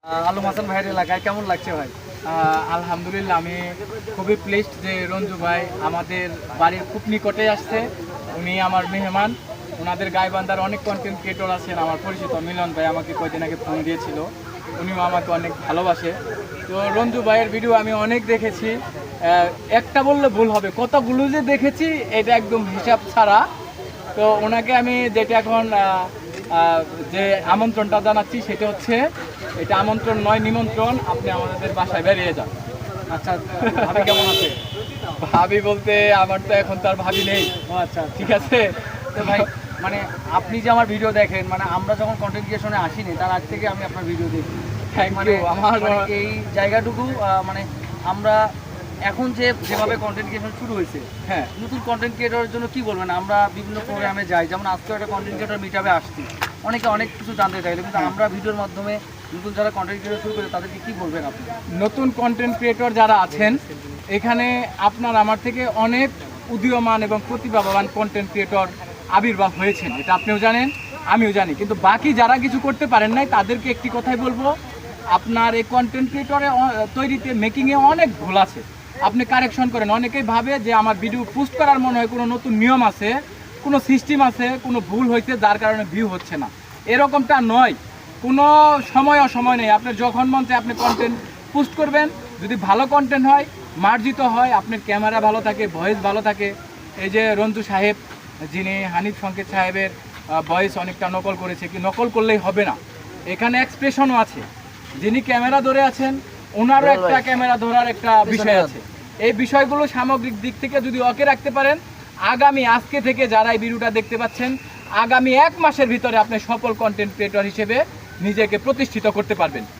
আলম হাসান ভাইয়ের এলাকায় কেমন লাগছে ভাই? আলহামদুলিল্লাহ, আমি খুবই প্লেসড যে রঞ্জু ভাই আমাদের বাড়ির খুব নিকটে আসছে। উনি আমার মেহমান। ওনাদের গাইবান্ধার অনেক কন্টেন্ট ক্রিয়েটর আছেন। আমার পরিচিত মিলন ভাই আমাকে কয়েকদিন আগে ফোন দিয়েছিল, উনিও আমাকে অনেক ভালোবাসে। তো রঞ্জু ভাইয়ের ভিডিও আমি অনেক দেখেছি, একটা বললে ভুল হবে, কতগুলো যে দেখেছি এটা একদম হিসাব ছাড়া। তো ওনাকে আমি যেটা এখন যে আমন্ত্রণটা জানাচ্ছি সেটা হচ্ছে, এটা আমন্ত্রণ নয়, নিমন্ত্রণ। আপনি আমাদের বাসায় বেরিয়ে যান। আচ্ছা, ভাবি কেমন আছে? ভাবি বলতে আমার তো এখন তার ভাবি নেই। ও আচ্ছা, ঠিক আছে। তো ভাই মানে আপনি যে আমার ভিডিও দেখেন, মানে আমরা যখন কন্টেন্ট ক্রিয়েশনে আসিনি তার আগ থেকে আমি আপনার ভিডিও দেখি। থ্যাংক মানে ইউ। আমার এই জায়গাটুকু মানে আমরা এখন যেভাবে কন্টেন্ট ক্রিয়েশন শুরু হয়েছে, হ্যাঁ, নতুন কন্টেন্ট ক্রিয়েটরের জন্য কি বলবেন? আমরা বিভিন্ন প্রোগ্রামে যাই, যেমন আজকে একটা কন্টেন্ট ক্রিয়েটর মিটআপে আসছি, অনেকে অনেক কিছু জানতে চাইলে, কিন্তু আমরা ভিডিওর মাধ্যমে নতুন যারা কন্টেন্ট ক্রিয়েটর শুরু করে তাদেরকে কি বলবেন আপনি? নতুন কন্টেন্ট ক্রিয়েটর যারা আছেন এখানে, আপনার আমার থেকে অনেক উদীয়মান এবং প্রতিভাবান কন্টেন্ট ক্রিয়েটর আবির্ভাব হয়েছেন, এটা আপনিও জানেন, আমিও জানি। কিন্তু বাকি যারা কিছু করতে পারেন নাই তাদেরকে একটি কথাই বলবো, আপনার এই কন্টেন্ট ক্রিয়েটরে তৈরিতে মেকিংয়ে অনেক ভুল আছে, আপনি কারেকশন করেন। অনেকেই ভাবে যে আমার ভিডিও পোস্ট করার মনে হয় কোনো নতুন নিয়ম আছে, কোনো সিস্টেম আছে, কোনো ভুল হয়েছে যার কারণে ভিউ হচ্ছে না। এরকমটা নয়, কোনো সময় অসময় নেই। আপনি যখন মন চায় আপনি কন্টেন্ট পোস্ট করবেন, যদি ভালো কন্টেন্ট হয়, মার্জিত হয়, আপনার ক্যামেরা ভালো থাকে, ভয়েস ভালো থাকে। এই যে রঞ্জু সাহেব, যিনি হানিফ সংকেত সাহেবের ভয়েস অনেকটা নকল করেছে, কি নকল করলেই হবে না, এখানে এক্সপ্রেশনও আছে। যিনি ক্যামেরা ধরে আছেন ওনারও একটা ক্যামেরা ধরার একটা বিষয় আছে। এই বিষয়গুলো সামগ্রিক দিক থেকে যদি ওকে রাখতে পারেন, আগামী আজকে থেকে যারা এই ভিডিওটা দেখতে পাচ্ছেন, আগামী 1 মাসের ভিতরে আপনি সফল কন্টেন্ট ক্রিয়েটর হিসেবে নিজেকে প্রতিষ্ঠিত করতে পারবেন।